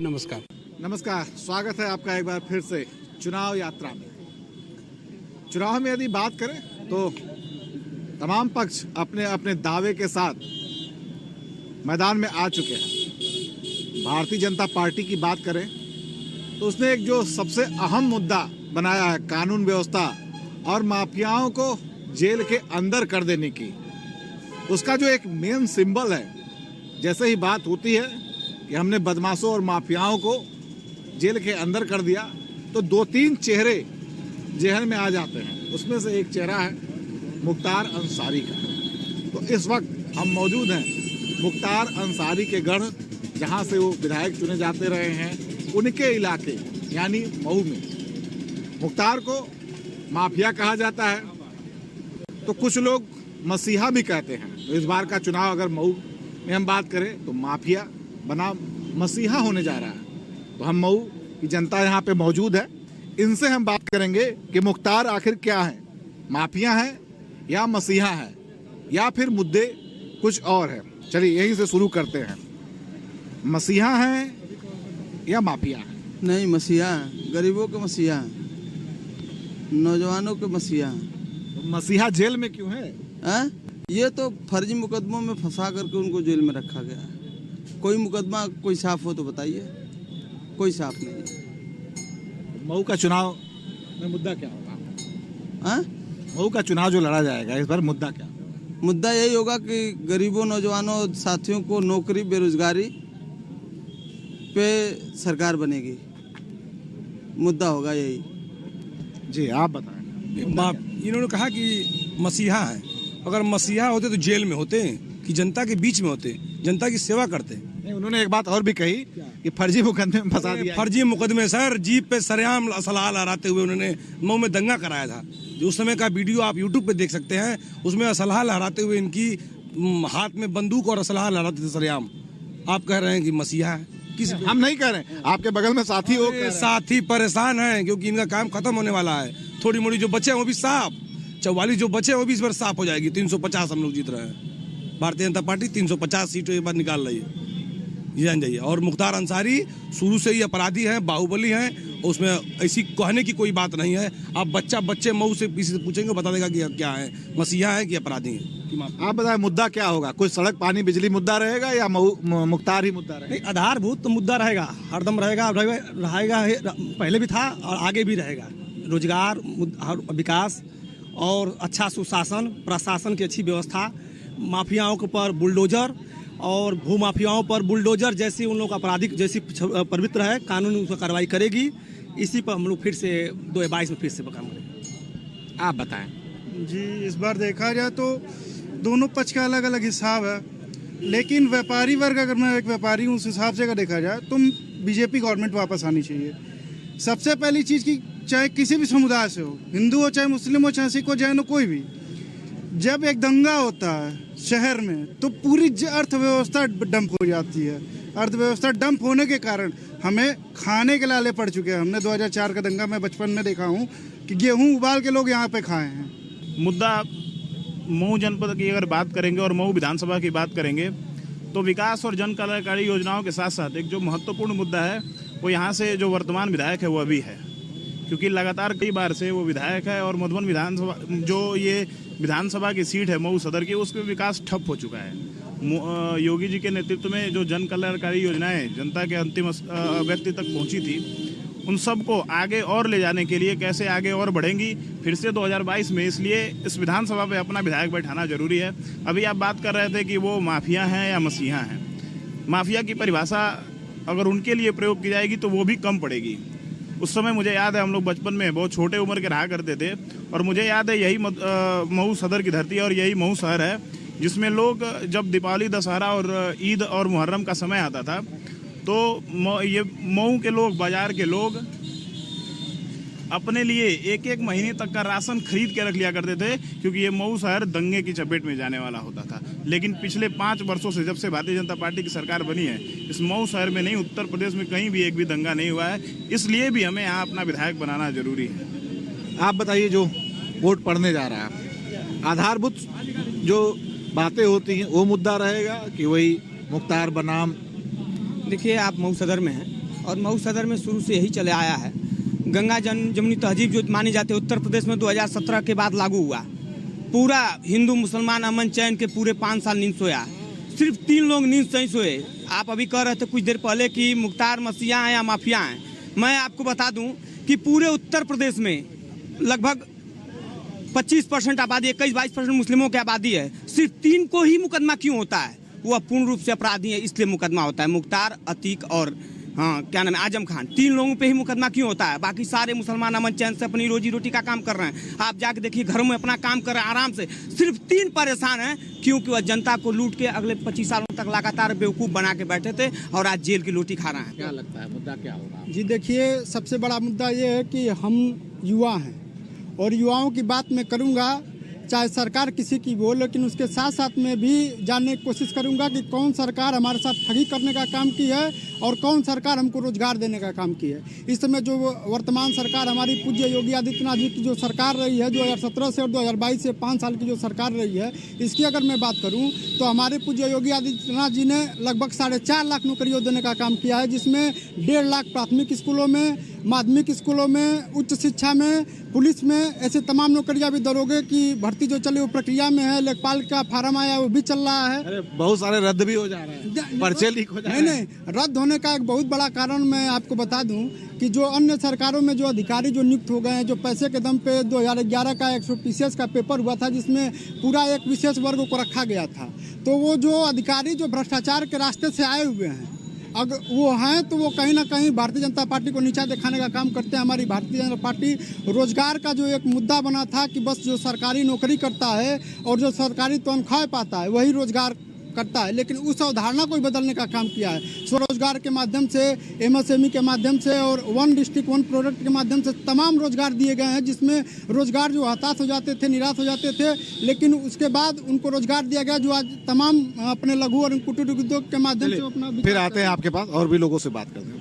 नमस्कार। नमस्कार, स्वागत है आपका एक बार फिर से चुनाव यात्रा में। चुनाव में यदि बात करें तो तमाम पक्ष अपने अपने दावे के साथ मैदान में आ चुके हैं। भारतीय जनता पार्टी की बात करें तो उसने एक जो सबसे अहम मुद्दा बनाया है कानून व्यवस्था और माफियाओं को जेल के अंदर कर देने की, उसका जो एक मेन सिंबल है, जैसे ही बात होती है कि हमने बदमाशों और माफियाओं को जेल के अंदर कर दिया तो दो तीन चेहरे जहन में आ जाते हैं। उसमें से एक चेहरा है मुख्तार अंसारी का। तो इस वक्त हम मौजूद हैं मुख्तार अंसारी के गढ़, जहां से वो विधायक चुने जाते रहे हैं, उनके इलाके यानी मऊ में। मुख्तार को माफिया कहा जाता है तो कुछ लोग मसीहा भी कहते हैं। तो इस बार का चुनाव अगर मऊ में हम बात करें तो माफिया बना मसीहा होने जा रहा है। तो हम मऊ की जनता यहाँ पे मौजूद है, इनसे हम बात करेंगे कि मुख्तार आखिर क्या है, माफिया है या मसीहा है या फिर मुद्दे कुछ और है। चलिए यहीं से शुरू करते हैं। मसीहा है या माफिया है? नहीं, मसीहा है, गरीबों के मसीहा है, नौजवानों के मसीहा है। तो मसीहा जेल में क्यों है? ये तो फर्जी मुकदमों में फंसा करके उनको जेल में रखा गया है। कोई मुकदमा कोई साफ हो तो बताइए, कोई साफ नहीं। मऊ का चुनाव में मुद्दा क्या होगा? मऊ का चुनाव जो लड़ा जाएगा इस बार मुद्दा क्या? मुद्दा यही होगा कि गरीबों नौजवानों साथियों को नौकरी बेरोजगारी पे सरकार बनेगी, मुद्दा होगा यही। जी आप बताएं। इन्होंने कहा कि मसीहा है, अगर मसीहा होते तो जेल में होते कि जनता के बीच में होते, जनता की सेवा करते। नहीं, उन्होंने एक बात और भी कही कि फर्जी मुकदमे में फंसा दिया। फर्जी मुकदमे सर, जीप पे सरेआम असलाह लहराते हुए उन्होंने मऊ में दंगा कराया था। जो उस समय का वीडियो आप यूट्यूब पे देख सकते हैं, उसमें असलाह लहराते हुए इनकी हाथ में बंदूक और असलाह लहराते थे सरेआम। आप कह रहे हैं कि मसीहा है? किस हम नहीं कह रहे, आपके बगल में साथी हो, साथी परेशान है क्योंकि इनका काम खत्म होने वाला है। थोड़ी मोड़ी जो बचे हैं वो भी साफ, 44 जो बचे हैं वो भी इस बार साफ हो जाएगी। 350 हम लोग जीत रहे हैं। भारतीय जनता पार्टी 350 सीटों एक बार निकाल रही है, ये जान जाइए। और मुख्तार अंसारी शुरू से ही अपराधी हैं, बाहुबली हैं, उसमें ऐसी कहने की कोई बात नहीं है। आप बच्चे मऊ से किसी से पूछेंगे बता देगा कि क्या है, मसीहा है कि अपराधी है। आप बताएं मुद्दा क्या होगा? कोई सड़क पानी बिजली मुद्दा रहेगा या मुख्तार ही मुद्दा रहेगा? नहीं, आधारभूत तो मुद्दा रहेगा, हरदम रहेगा, पहले भी था और आगे भी रहेगा। रोजगार, विकास और अच्छा सुशासन, प्रशासन की अच्छी व्यवस्था, माफियाओं के ऊपर बुलडोजर और भू माफियाओं पर बुलडोजर जैसी उन लोग आपराधिक जैसी प्रवृत्ति है, कानून उस पर कार्रवाई करेगी। इसी पर हम लोग फिर से 2022 में फिर से काम करेंगे। आप बताएं। जी, इस बार देखा जाए तो दोनों पक्ष का अलग अलग हिसाब है, लेकिन व्यापारी वर्ग, अगर मैं एक व्यापारी हूँ, उस हिसाब से अगर देखा जाए तो बीजेपी गवर्नमेंट वापस आनी चाहिए। सबसे पहली चीज़ की, चाहे किसी भी समुदाय से हो, हिंदू हो, चाहे मुस्लिम हो, चाहे सिख हो, जैन हो, कोई भी, जब एक दंगा होता है शहर में तो पूरी अर्थव्यवस्था डंप हो जाती है। अर्थव्यवस्था डंप होने के कारण हमें खाने के लाले पड़ चुके हैं। हमने 2004 का दंगा मैं बचपन में देखा हूँ कि गेहूं उबाल के लोग यहाँ पे खाए हैं। मुद्दा मऊ जनपद की अगर बात करेंगे और मऊ विधानसभा की बात करेंगे तो विकास और जन कल्याणकारी योजनाओं के साथ साथ एक जो महत्वपूर्ण मुद्दा है वो यहाँ से जो वर्तमान विधायक है वो अभी है, क्योंकि लगातार कई बार से वो विधायक है और मधुबन विधानसभा जो ये विधानसभा की सीट है मऊ सदर की, उसका विकास ठप हो चुका है। योगी जी के नेतृत्व में जो जन कल्याणकारी योजनाएं जनता के अंतिम व्यक्ति तक पहुंची थी, उन सबको आगे और ले जाने के लिए कैसे आगे और बढ़ेंगी फिर से 2022 में, इसलिए इस विधानसभा पे अपना विधायक बैठाना जरूरी है। अभी आप बात कर रहे थे कि वो माफिया हैं या मसीहा हैं। माफिया की परिभाषा अगर उनके लिए प्रयोग की जाएगी तो वो भी कम पड़ेगी। उस समय मुझे याद है हम लोग बचपन में बहुत छोटे उम्र के रहा करते थे, और मुझे याद है यही मऊ सदर की धरती है और यही मऊ शहर है जिसमें लोग जब दीपावली, दशहरा और ईद और मुहर्रम का समय आता था तो ये मऊ के लोग, बाजार के लोग अपने लिए एक एक महीने तक का राशन खरीद के रख लिया करते थे, क्योंकि ये मऊ शहर दंगे की चपेट में जाने वाला होता था। लेकिन पिछले 5 वर्षों से, जब से भारतीय जनता पार्टी की सरकार बनी है, इस मऊ शहर में नहीं, उत्तर प्रदेश में कहीं भी एक भी दंगा नहीं हुआ है। इसलिए भी हमें यहाँ अपना विधायक बनाना जरूरी है। आप बताइए, जो वोट पड़ने जा रहा है, आधारभूत जो बातें होती हैं वो मुद्दा रहेगा कि वही मुख्तार बनाम? देखिए, आप मऊ सदर में हैं और मऊ सदर में शुरू से यही चले आया है। गंगा जमुनी तहजीब जो मानी जाती है उत्तर प्रदेश में 2017 के बाद लागू हुआ। पूरा हिंदू मुसलमान अमन चैन के पूरे 5 साल नींद सोया, सिर्फ 3 लोग नींद नहीं सोए। आप अभी कह रहे थे कुछ देर पहले कि मुख्तार मसीहा हैं या माफिया हैं। मैं आपको बता दूं कि पूरे उत्तर प्रदेश में लगभग 25% आबादी, 21-22% मुस्लिमों की आबादी है। सिर्फ 3 को ही मुकदमा क्यों होता है? वो पूर्ण रूप से अपराधी है इसलिए मुकदमा होता है। मुख्तार, अतीक और क्या नाम है, आजम खान, 3 लोगों पे ही मुकदमा क्यों होता है? बाकी सारे मुसलमान अमन चैन से अपनी रोजी रोटी का काम कर रहे हैं। आप जाके देखिए घरों में अपना काम कर रहे हैं आराम से। सिर्फ 3 परेशान हैं क्योंकि वह जनता को लूट के अगले 25 सालों तक लगातार बेवकूफ़ बना के बैठे थे और आज जेल की रोटी खा रहे हैं। क्या लगता है मुद्दा क्या होगा? जी देखिए, सबसे बड़ा मुद्दा ये है कि हम युवा हैं और युवाओं की बात मैं करूंगा, चाहे सरकार किसी की हो, लेकिन उसके साथ साथ में भी जानने की कोशिश करूंगा कि कौन सरकार हमारे साथ ठगी करने का काम की है और कौन सरकार हमको रोजगार देने का काम की है। इस समय जो वर्तमान सरकार हमारी पूज्य योगी आदित्यनाथ जी की जो सरकार रही है 2017 से और 2022 से 5 साल की जो सरकार रही है, इसकी अगर मैं बात करूं तो हमारे पूज्य योगी आदित्यनाथ जी ने लगभग 4.5 लाख नौकरियों देने का काम किया है, जिसमें 1.5 लाख प्राथमिक स्कूलों में, माध्यमिक स्कूलों में, उच्च शिक्षा में, पुलिस में, ऐसे तमाम नौकरियां भी दरोगे की भर्ती जो चली वो प्रक्रिया में है। लेखपाल का फार्म आया वो भी चल रहा है। अरे बहुत सारे रद्द भी हो जा रहे हैं, पर्चे लीक हो जा रहे हैं। नहीं, रद्द होने का एक बहुत बड़ा कारण मैं आपको बता दूं कि जो अन्य सरकारों में जो अधिकारी जो नियुक्त हो गए हैं, जो पैसे के दम पे 2011 का 100 का पेपर हुआ था जिसमें पूरा एक विशेष वर्ग को रखा गया था, तो वो जो अधिकारी जो भ्रष्टाचार के रास्ते से आए हुए हैं, अगर वो हैं तो वो कहीं ना कहीं भारतीय जनता पार्टी को नीचा दिखाने का काम करते हैं। हमारी भारतीय जनता पार्टी रोजगार का जो एक मुद्दा बना था कि बस जो सरकारी नौकरी करता है और जो सरकारी तनख्वाह पाता है वही रोजगार करता है, लेकिन उस अवधारणा को बदलने का काम किया है। स्वरोजगार के माध्यम से, MSME के माध्यम से और 1 डिस्ट्रिक्ट 1 प्रोडक्ट के माध्यम से तमाम रोजगार दिए गए हैं, जिसमें रोजगार जो हताश हो जाते थे, निराश हो जाते थे, लेकिन उसके बाद उनको रोजगार दिया गया जो आज तमाम अपने लघु और कुटीर उद्योग के माध्यम से अपना। फिर आते हैं आपके पास और भी लोगों से बात करते हैं।